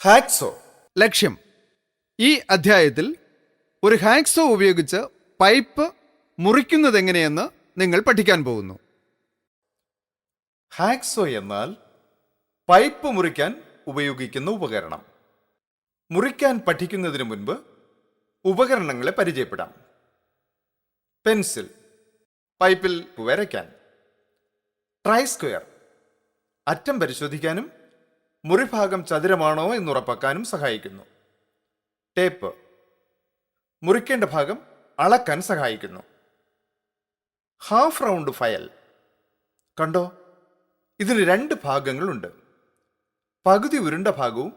Hacksaw. ലക്ഷ്യം: ഈ അധ്യായത്തിൽ ഒരു ഹാക്സോ ഉപയോഗിച്ച് പൈപ്പ് മുറിക്കുന്നതെങ്ങനെയെന്ന് നിങ്ങൾ പഠിക്കാൻ പോകുന്നു. ഹാക്സോ എന്നാൽ പൈപ്പ് മുറിക്കാൻ ഉപയോഗിക്കുന്ന ഉപകരണം. മുറിക്കാൻ പഠിക്കുന്നതിന് മുൻപ് ഉപകരണങ്ങളെ പരിചയപ്പെടാം. പെൻസിൽ, പൈപ്പിൽ വരയ്ക്കാൻ. ട്രൈ സ്ക്വയർ, അറ്റം പരിശോധിക്കാനും മുറിഭാഗം ചതുരമാണോ എന്നുറപ്പാക്കാനും സഹായിക്കുന്നു. ടേപ്പ്, മുറിക്കേണ്ട ഭാഗം അളക്കാൻ സഹായിക്കുന്നു. ഹാഫ് റൗണ്ട് ഫയൽ കണ്ടോ, ഇതിന് രണ്ട് ഭാഗങ്ങളുണ്ട്. പകുതി ഉരുണ്ട ഭാഗവും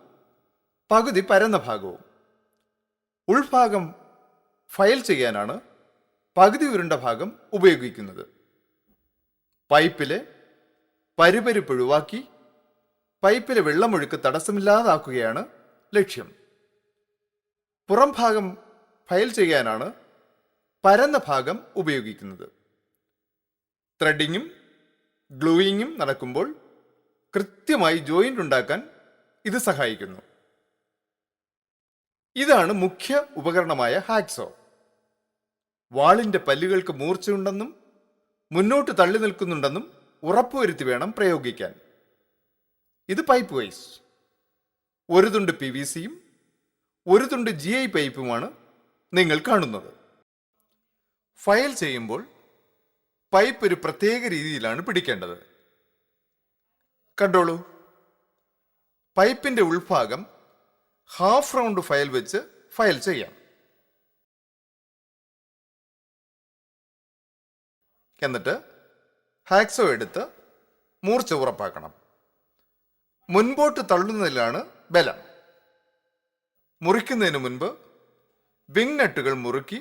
പകുതി പരന്ന ഭാഗവും. ഉൾഭാഗം ഫയൽ ചെയ്യാനാണ് പകുതി ഉരുണ്ട ഭാഗം ഉപയോഗിക്കുന്നത്. പൈപ്പിലെ പരുപരിപ്പ് ഒഴിവാക്കി പൈപ്പിലെ വെള്ളമൊഴുക്ക് തടസ്സമില്ലാതാക്കുകയാണ് ലക്ഷ്യം. പുറം ഭാഗം ഫയൽ ചെയ്യാനാണ് പരന്ന ഭാഗം ഉപയോഗിക്കുന്നത്. ത്രെഡിങ്ങും ഗ്ലൂയിങ്ങും നടക്കുമ്പോൾ കൃത്യമായി ജോയിന്റ് ഉണ്ടാക്കാൻ ഇത് സഹായിക്കുന്നു. ഇതാണ് മുഖ്യ ഉപകരണമായ ഹാക്സോ. വാളിന്റെ പല്ലുകൾക്ക് മൂർച്ചയുണ്ടെന്നും മുന്നോട്ട് തള്ളി നിൽക്കുന്നുണ്ടെന്നും ഉറപ്പുവരുത്തി വേണം പ്രയോഗിക്കാൻ. ഇത് പൈപ്പ് വൈസ്. ഒരു തുണ്ട് PVC-യും ഒരു തുണ്ട് GI പൈപ്പുമാണ് നിങ്ങൾ കാണുന്നത്. ഫയൽ ചെയ്യുമ്പോൾ പൈപ്പ് ഒരു പ്രത്യേക രീതിയിലാണ് പിടിക്കേണ്ടത്. കണ്ടോളൂ, പൈപ്പിന്റെ ഉൾഭാഗം ഹാഫ് റൗണ്ട് ഫയൽ വെച്ച് ഫയൽ ചെയ്യാം. എന്നിട്ട് ഹാക്സോ എടുത്ത് മൂർച്ച ഉറപ്പാക്കണം. മുൻപോട്ട് തള്ളുന്നതിലാണ് ബലം. മുറിക്കുന്നതിന് മുൻപ് വിങ് നട്ടുകൾ മുറുക്കി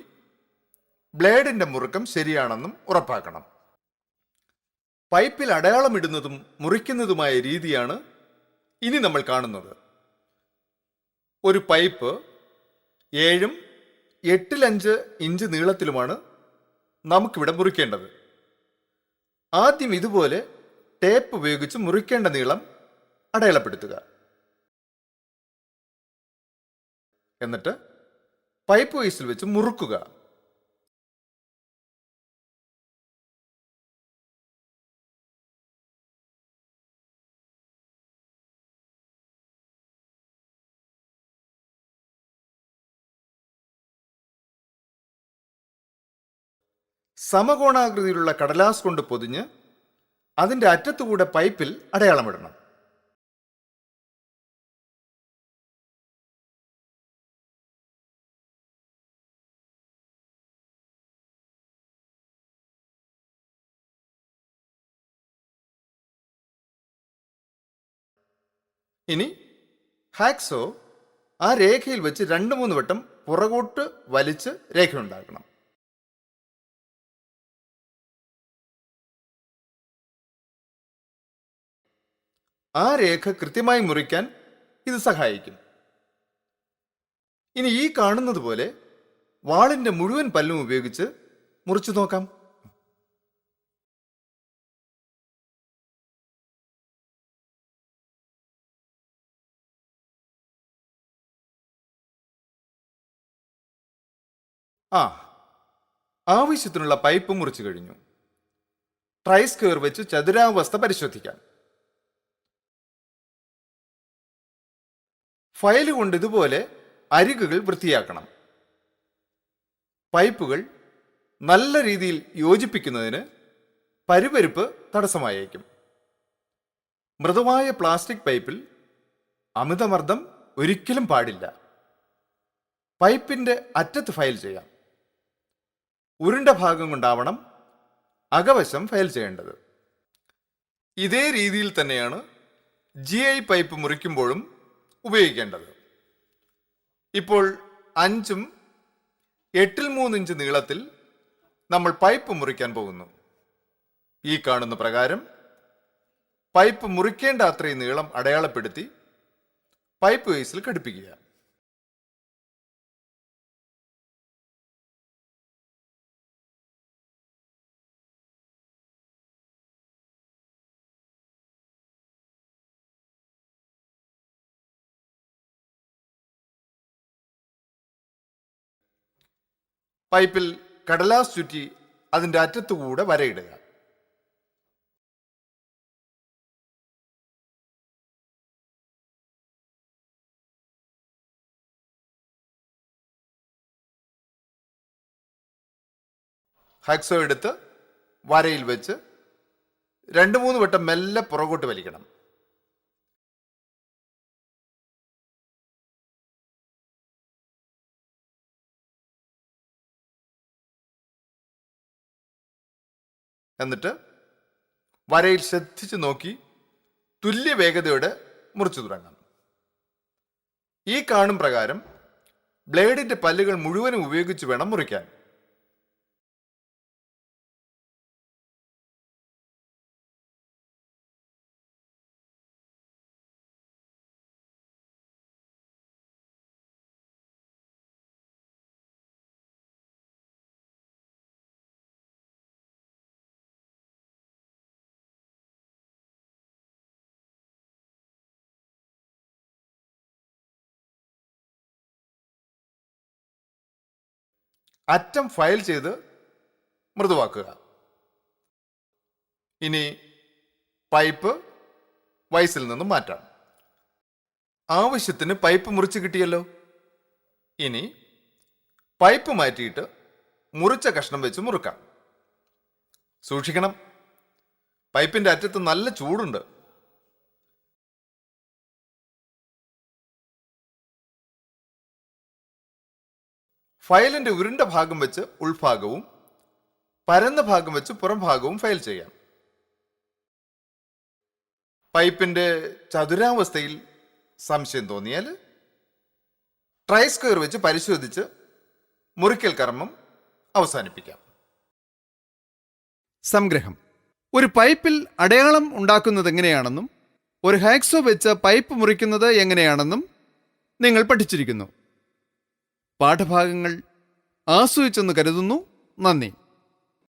ബ്ലേഡിന്റെ മുറുക്കം ശരിയാണെന്നും ഉറപ്പാക്കണം. പൈപ്പിൽ അടയാളമിടുന്നതും മുറിക്കുന്നതുമായ രീതിയാണ് ഇനി നമ്മൾ കാണുന്നത്. ഒരു പൈപ്പ് 7 8/5 ഇഞ്ച് നീളത്തിലുമാണ് നമുക്കിവിടെ മുറിക്കേണ്ടത്. ആദ്യം ഇതുപോലെ ടേപ്പ് ഉപയോഗിച്ച് മുറിക്കേണ്ട നീളം അടയാളപ്പെടുത്തുക. എന്നിട്ട് പൈപ്പ് വൈസിൽ വെച്ച് മുറുക്കുക. സമകോണാകൃതിയിലുള്ള കടലാസ് കൊണ്ട് പൊതിഞ്ഞ് അതിന്റെ അറ്റത്തുകൂടെ പൈപ്പിൽ അടയാളമിടണം. ഇനി ഹാക്സോ ആ രേഖയിൽ വെച്ച് 2-3 വട്ടം പുറകോട്ട് വലിച്ച് രേഖയുണ്ടാക്കണം. ആ രേഖ കൃത്യമായി മുറിക്കാൻ ഇത് സഹായിക്കും. ഇനി ഈ കാണുന്നത് പോലെ വാളിന്റെ മുഴുവൻ പല്ലും ഉപയോഗിച്ച് മുറിച്ചു നോക്കാം. ആവശ്യത്തിനുള്ള പൈപ്പ് മുറിച്ചു കഴിഞ്ഞു. ട്രൈ സ്ക്വയർ വെച്ച് ചതുരാവസ്ഥ പരിശോധിക്കാം. ഫയൽ കൊണ്ട് ഇതുപോലെ അരികുകൾ വൃത്തിയാക്കണം. പൈപ്പുകൾ നല്ല രീതിയിൽ യോജിപ്പിക്കുന്നതിന് പരുപരിപ്പ് തടസ്സമായേക്കും. മൃദുവായ പ്ലാസ്റ്റിക് പൈപ്പിൽ അമിതമർദ്ദം ഒരിക്കലും പാടില്ല. പൈപ്പിന്റെ അറ്റത്ത് ഫയൽ ചെയ്യാം. ഉരുണ്ട ഭാഗം കൊണ്ടാവണം അകവശം ഫയൽ ചെയ്യേണ്ടത്. ഇതേ രീതിയിൽ തന്നെയാണ് GI പൈപ്പ് മുറിക്കുമ്പോഴും ഉപയോഗിക്കേണ്ടത്. ഇപ്പോൾ 5 8/3 ഇഞ്ച് നീളത്തിൽ നമ്മൾ പൈപ്പ് മുറിക്കാൻ പോകുന്നു. ഈ കാണുന്ന പ്രകാരം പൈപ്പ് മുറിക്കേണ്ട അത്രയും നീളം അടയാളപ്പെടുത്തി പൈപ്പ് വേസിൽ ഘടിപ്പിക്കുക. പൈപ്പിൽ കടലാസ് ചുറ്റി അതിൻ്റെ അറ്റത്തുകൂടെ വരയിടുക. ഹാക്സോ എടുത്ത് വരയിൽ വെച്ച് 2-3 വട്ടം മെല്ലെ പുറകോട്ട് വലിക്കണം. എന്നിട്ട് വരയിൽ ശ്രദ്ധിച്ചു നോക്കി തുല്യ വേഗതയോടെ മുറിച്ചു തുടങ്ങാം. ഈ കാണും പ്രകാരം ബ്ലേഡിന്റെ പല്ലുകൾ മുഴുവനും ഉപയോഗിച്ച് വേണം മുറിക്കാൻ. അറ്റം ഫയൽ ചെയ്ത് മൃദുവാക്കുക. ഇനി പൈപ്പ് വൈസിൽ നിന്നും മാറ്റാം. ആവശ്യത്തിന് പൈപ്പ് മുറിച്ച് കിട്ടിയല്ലോ. ഇനി പൈപ്പ് മാറ്റിയിട്ട് മുറിച്ച കഷ്ണം വെച്ച് മുറുക്കാം. സൂക്ഷിക്കണം, പൈപ്പിന്റെ അറ്റത്ത് നല്ല ചൂടുണ്ട്. ഫയലിന്റെ ഉരുണ്ട ഭാഗം വെച്ച് ഉൾഭാഗവും പരന്ന ഭാഗം വെച്ച് പുറം ഭാഗവും ഫയൽ ചെയ്യാം. പൈപ്പിന്റെ ചതുരാവസ്ഥയിൽ സംശയം തോന്നിയാൽ ട്രൈ സ്ക്വയർ വെച്ച് പരിശോധിച്ച് മുറിക്കൽ കർമ്മം അവസാനിപ്പിക്കാം. സംഗ്രഹം: ഒരു പൈപ്പിൽ അടയാളം ഉണ്ടാക്കുന്നത് എങ്ങനെയാണെന്നും ഒരു ഹാക്സോ വെച്ച് പൈപ്പ് മുറിക്കുന്നത് എങ്ങനെയാണെന്നും നിങ്ങൾ പഠിച്ചിരിക്കുന്നു. പാഠഭാഗങ്ങൾ ആസ്വദിച്ചെന്ന് കരുതുന്നു. നന്ദി.